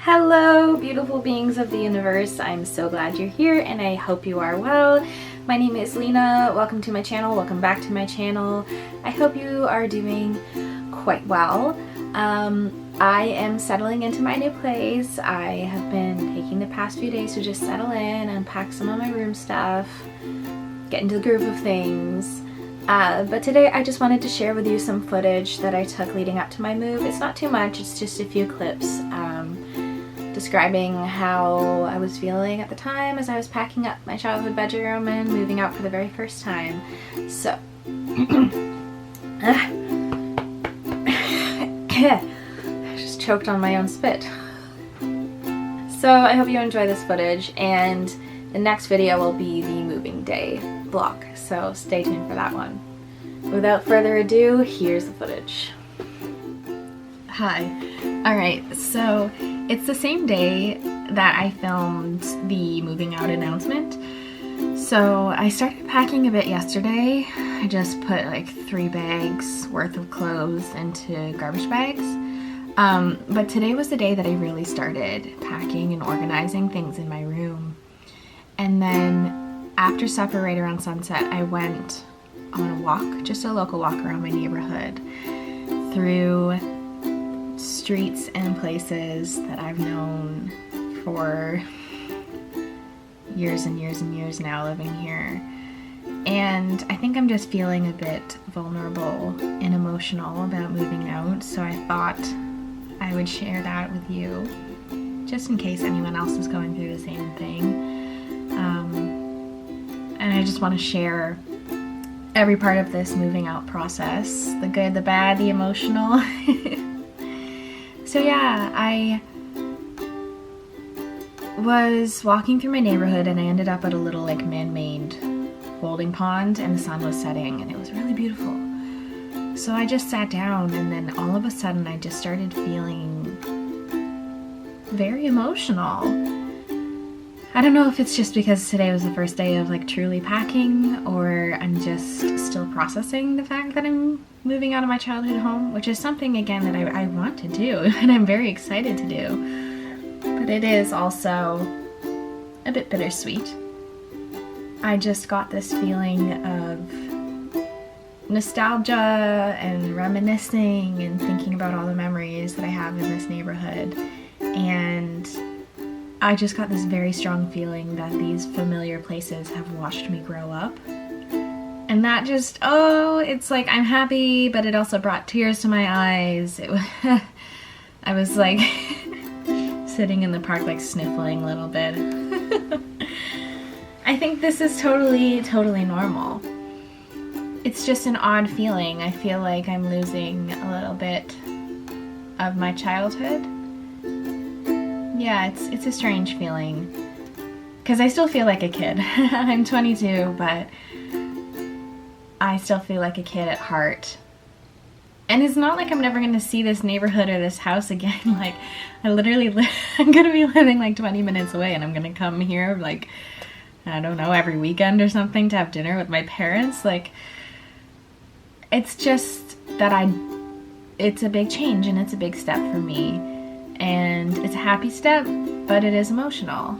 Hello, beautiful beings of the universe. I'm so glad you're here and I hope you are well. My name is Lena. Welcome to my channel. Welcome back to my channel. I hope you are doing quite well. I am settling into my new place. I have been taking the past few days to just settle in, unpack some of my room stuff, get into the groove of things. But today I just wanted to share with you some footage that I took leading up to my move. It's not too much, it's just a few clips describing how I was feeling at the time as I was packing up my childhood bedroom and moving out for the very first time. So, I just choked on my own spit. So I hope you enjoy this footage, and the next video will be the moving day vlog, so stay tuned for that one. Without further ado, here's the footage. Hi. Alright, so it's the same day that I filmed the moving out announcement. So I started packing a bit yesterday. I just put like 3 bags worth of clothes into garbage bags. But today was the day that I really started packing and organizing things in my room. And then after supper, right around sunset, I went on a walk, just a local walk around my neighborhood, through streets and places that I've known for years and years and years now living here. And I think I'm just feeling a bit vulnerable and emotional about moving out, so I thought I would share that with you, just in case anyone else is going through the same thing. And I just want to share every part of this moving out process, the good, the bad, the emotional. So yeah, I was walking through my neighborhood and I ended up at a little like man-made holding pond, and the sun was setting and it was really beautiful. So I just sat down, and then all of a sudden I just started feeling very emotional. I don't know if it's just because today was the first day of like truly packing, or I'm just still processing the fact that I'm moving out of my childhood home, which is something again that I want to do and I'm very excited to do. But it is also a bit bittersweet. I just got this feeling of nostalgia and reminiscing and thinking about all the memories that I have in this neighborhood, and I just got this very strong feeling that these familiar places have watched me grow up. And that just, it's like I'm happy, but it also brought tears to my eyes. I was like sitting in the park like sniffling a little bit. I think this is totally normal. It's just an odd feeling. I feel like I'm losing a little bit of my childhood. Yeah, it's a strange feeling, because I still feel like a kid. I'm 22, but I still feel like a kid at heart. And it's not like I'm never going to see this neighborhood or this house again. Like, I literally I'm going to be living like 20 minutes away, and I'm going to come here like, I don't know, every weekend or something to have dinner with my parents. Like, it's just that it's a big change and it's a big step for me. And it's a happy step, but it is emotional.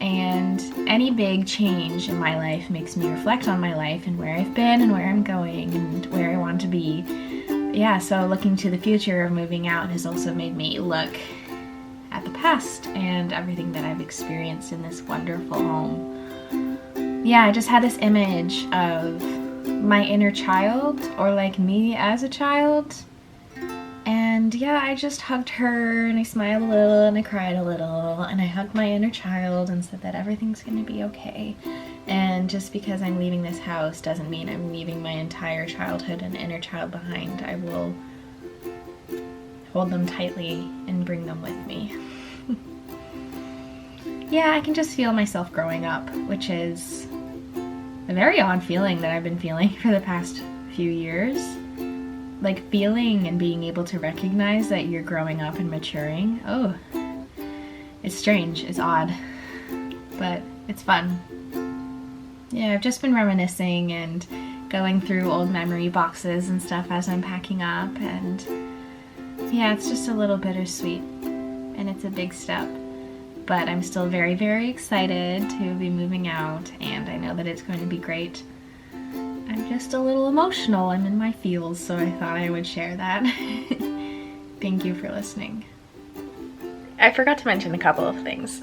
And any big change in my life makes me reflect on my life and where I've been and where I'm going and where I want to be. Yeah, so looking to the future of moving out has also made me look at the past and everything that I've experienced in this wonderful home. Yeah, I just had this image of my inner child, or like me as a child. And yeah, I just hugged her and I smiled a little and I cried a little, and I hugged my inner child and said that everything's gonna be okay. And just because I'm leaving this house doesn't mean I'm leaving my entire childhood and inner child behind. I will hold them tightly and bring them with me. Yeah, I can just feel myself growing up, which is a very odd feeling that I've been feeling for the past few years. Like feeling and being able to recognize that you're growing up and maturing. Oh, it's strange, it's odd, but it's fun. Yeah, I've just been reminiscing and going through old memory boxes and stuff as I'm packing up, and yeah, it's just a little bittersweet. And it's a big step, but I'm still very, very excited to be moving out, and I know that it's going to be great. I'm just a little emotional. I'm in my feels, so I thought I would share that. Thank you for listening. I forgot to mention a couple of things.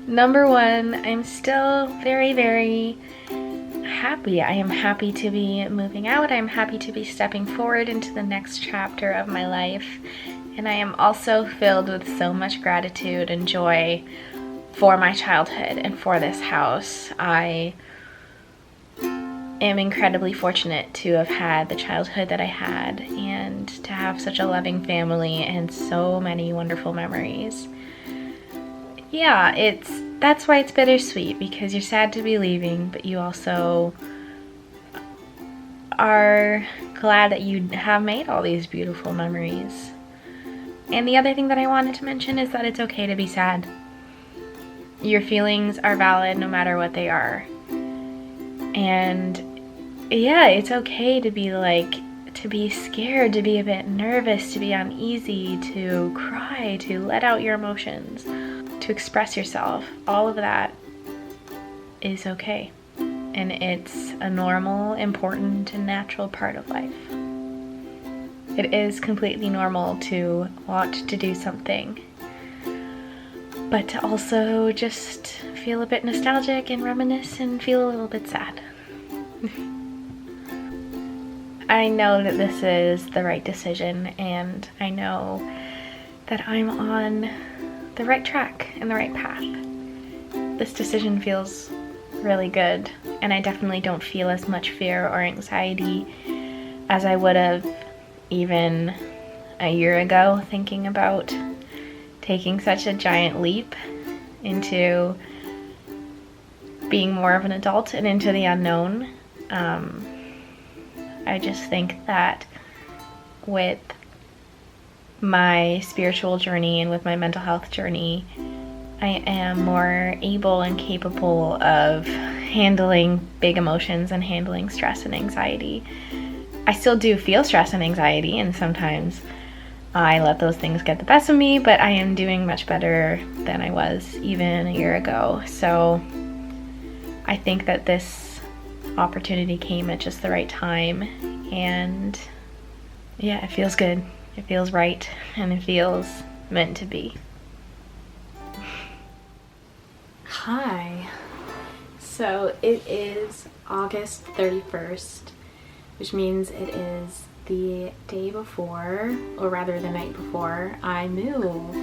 Number one, I'm still very, very happy. I am happy to be moving out. I'm happy to be stepping forward into the next chapter of my life. And I am also filled with so much gratitude and joy for my childhood and for this house. I am incredibly fortunate to have had the childhood that I had and to have such a loving family and so many wonderful memories. Yeah, that's why it's bittersweet, because you're sad to be leaving, but you also are glad that you have made all these beautiful memories. And the other thing that I wanted to mention is that it's okay to be sad. Your feelings are valid no matter what they are. And yeah, it's okay to be scared, to be a bit nervous, to be uneasy, to cry, to let out your emotions, to express yourself. All of that is okay. And it's a normal, important, and natural part of life. It is completely normal to want to do something, but to also just feel a bit nostalgic and reminisce and feel a little bit sad. I know that this is the right decision, and I know that I'm on the right track and the right path. This decision feels really good, and I definitely don't feel as much fear or anxiety as I would have even a year ago, thinking about taking such a giant leap into being more of an adult and into the unknown. I just think that with my spiritual journey and with my mental health journey, I am more able and capable of handling big emotions and handling stress and anxiety. I still do feel stress and anxiety, and sometimes I let those things get the best of me, but I am doing much better than I was even a year ago. So I think that this opportunity came at just the right time, and yeah, it feels good. It feels right, and it feels meant to be. Hi. So it is August 31st, which means it is the day before, or rather the night before, I move.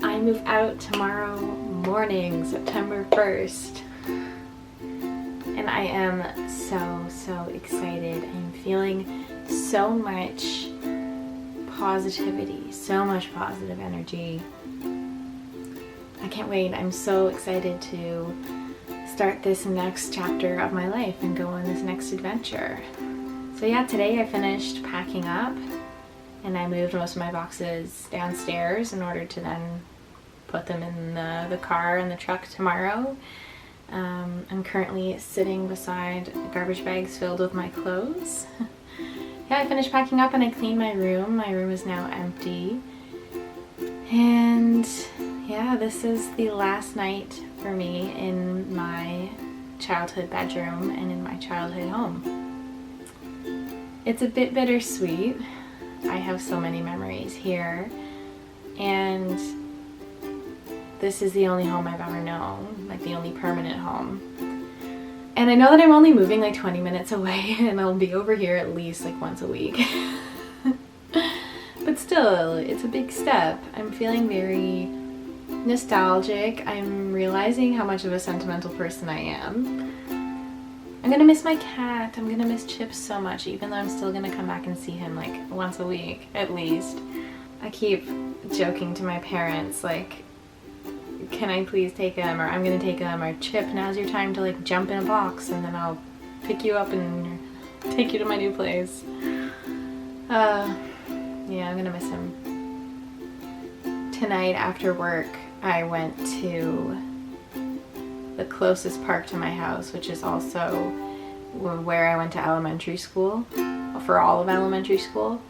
I move out tomorrow morning, September 1st. And I am so excited. I'm feeling so much positivity, so much positive energy. I can't wait. I'm so excited to start this next chapter of my life and go on this next adventure. So yeah, today I finished packing up and I moved most of my boxes downstairs in order to then put them in the car and the truck tomorrow. I'm currently sitting beside garbage bags filled with my clothes. Yeah, I finished packing up and I cleaned my room. My room is now empty. And yeah, this is the last night for me in my childhood bedroom and in my childhood home. It's a bit bittersweet. I have so many memories here, and this is the only home I've ever known, like the only permanent home. And I know that I'm only moving like 20 minutes away, and I'll be over here at least like once a week. But still, it's a big step. I'm feeling very nostalgic. I'm realizing how much of a sentimental person I am. I'm gonna miss my cat. I'm gonna miss Chips so much, even though I'm still gonna come back and see him like once a week at least. I keep joking to my parents, like, can I please take him, or I'm gonna take him, or Chip, now's your time to like jump in a box and then I'll pick you up and take you to my new place. Yeah, I'm gonna miss him. Tonight after work, I went to the closest park to my house, which is also where I went to elementary school, for all of elementary school.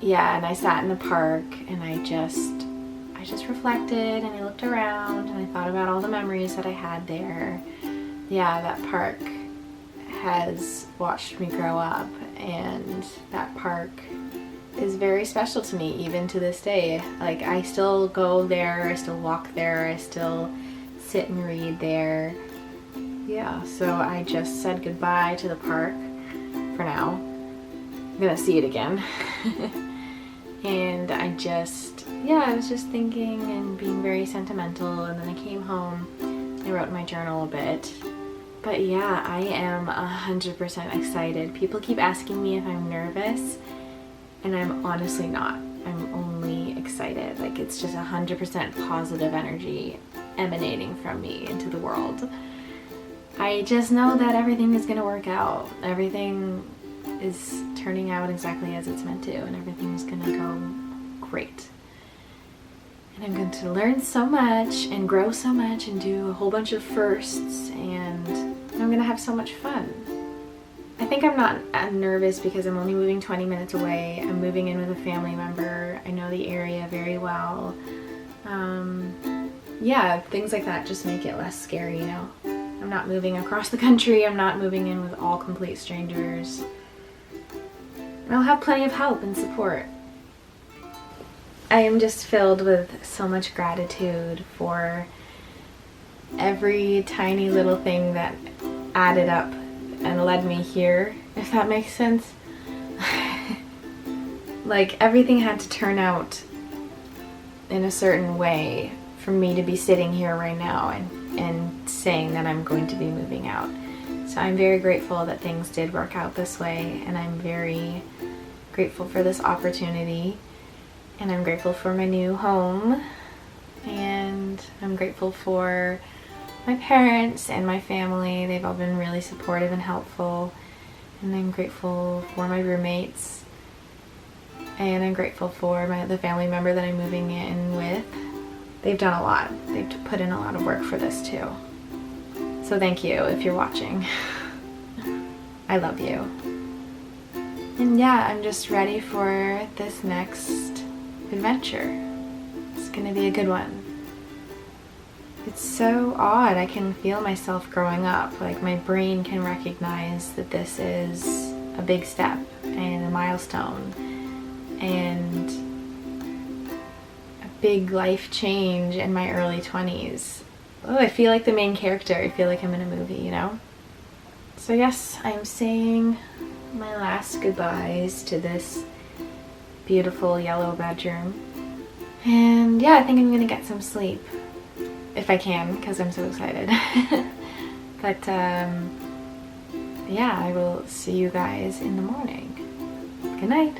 yeah, and I sat in the park and I just reflected and I looked around and I thought about all the memories that I had there. Yeah, that park has watched me grow up, and that park is very special to me even to this day. Like, I still go there, I still walk there, I still sit and read there. Yeah, so I just said goodbye to the park for now. I'm gonna see it again. And I was just thinking and being very sentimental, and then I came home, I wrote in my journal a bit. But yeah, I am 100% excited. People keep asking me if I'm nervous, and I'm honestly not. I'm only excited. Like, it's just 100% positive energy emanating from me into the world. I just know that everything is gonna work out. Everything is turning out exactly as it's meant to, and everything's gonna go great. And I'm going to learn so much and grow so much and do a whole bunch of firsts, and I'm gonna have so much fun. I think I'm not nervous because I'm only moving 20 minutes away. I'm moving in with a family member. I know the area very well. Yeah, things like that just make it less scary, you know? I'm not moving across the country. I'm not moving in with all complete strangers. And I'll have plenty of help and support. I am just filled with so much gratitude for every tiny little thing that added up and led me here, if that makes sense. Like, everything had to turn out in a certain way for me to be sitting here right now and saying that I'm going to be moving out. So I'm very grateful that things did work out this way, and I'm very grateful for this opportunity, and I'm grateful for my new home, and I'm grateful for my parents and my family. They've all been really supportive and helpful, and I'm grateful for my roommates, and I'm grateful for the family member that I'm moving in with. They've done a lot. They've put in a lot of work for this too. So thank you if you're watching. I love you. And yeah, I'm just ready for this next adventure. It's gonna be a good one. It's so odd. I can feel myself growing up. Like, my brain can recognize that this is a big step and a milestone and a big life change in my early 20s. Oh, I feel like the main character. I feel like I'm in a movie, you know? So yes, I'm saying my last goodbyes to this beautiful yellow bedroom. And yeah, I think I'm gonna get some sleep. If I can, because I'm so excited. But yeah, I will see you guys in the morning. Good night.